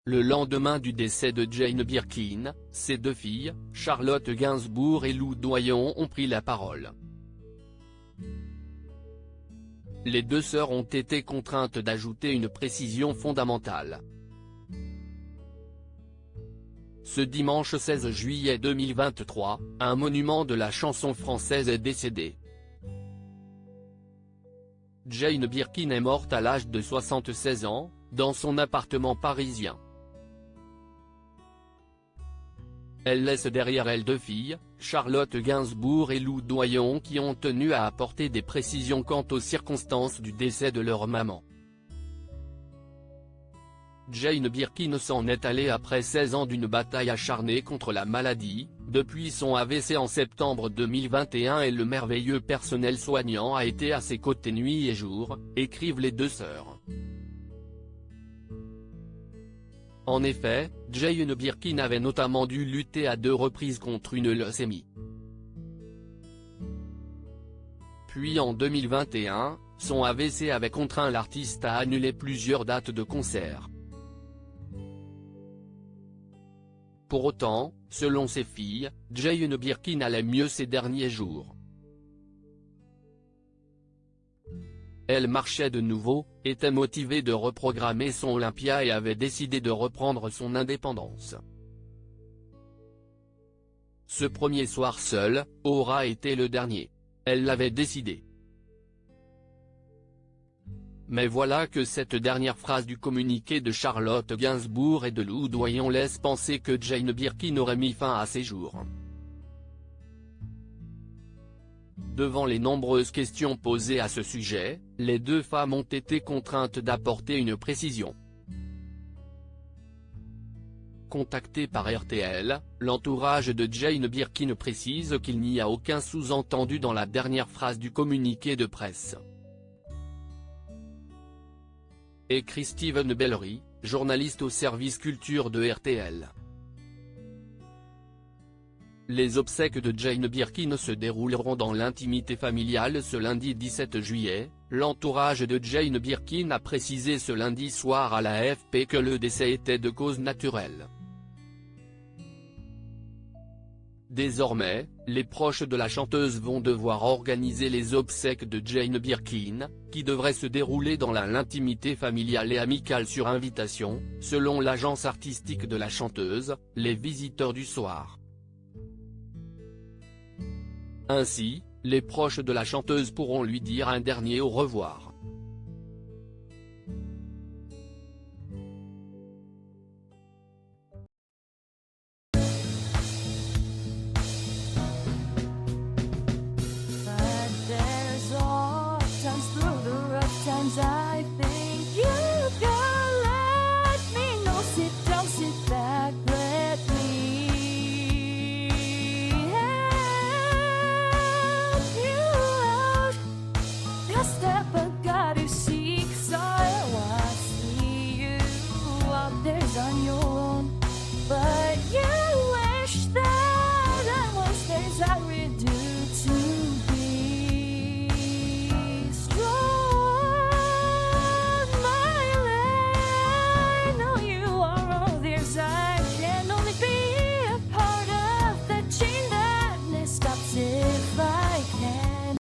le lendemain du décès de Jane Birkin, ses deux filles, Charlotte Gainsbourg et Lou Doyon ont pris la parole. Les deux sœurs ont été contraintes d'ajouter une précision fondamentale. Ce dimanche 16 juillet 2023, un monument de la chanson française est décédé. Jane Birkin est morte à l'âge de 76 ans, dans son appartement parisien. Elle laisse derrière elle deux filles, Charlotte Gainsbourg et Lou Doyon, qui ont tenu à apporter des précisions quant aux circonstances du décès de leur maman. Jane Birkin s'en est allée après 16 ans d'une bataille acharnée contre la maladie. Depuis son AVC en septembre 2021 et le merveilleux personnel soignant a été à ses côtés nuit et jour, écrivent les deux sœurs. En effet, Jane Birkin avait notamment dû lutter à 2 reprises contre une leucémie. Puis en 2021, son AVC avait contraint l'artiste à annuler plusieurs dates de concert. Pour autant, selon ses filles, Jane Birkin allait mieux ces derniers jours. Elle marchait de nouveau, était motivée de reprogrammer son Olympia et avait décidé de reprendre son indépendance. Ce premier soir seul, aura été le dernier. Elle l'avait décidé. Mais voilà que cette dernière phrase du communiqué de Charlotte Gainsbourg et de Lou Doyon laisse penser que Jane Birkin aurait mis fin à ses jours. Devant les nombreuses questions posées à ce sujet, les deux femmes ont été contraintes d'apporter une précision. Contacté par RTL, l'entourage de Jane Birkin précise qu'il n'y a aucun sous-entendu dans la dernière phrase du communiqué de presse. Écrit Steven Bellery, journaliste au service culture de RTL. Les obsèques de Jane Birkin se dérouleront dans l'intimité familiale ce lundi 17 juillet, l'entourage de Jane Birkin a précisé ce lundi soir à la AFP que le décès était de cause naturelle. Désormais, les proches de la chanteuse vont devoir organiser les obsèques de Jane Birkin, qui devraient se dérouler dans l'intimité familiale et amicale sur invitation, selon l'agence artistique de la chanteuse, Les Visiteurs du Soir. Ainsi, les proches de la chanteuse pourront lui dire un dernier au revoir.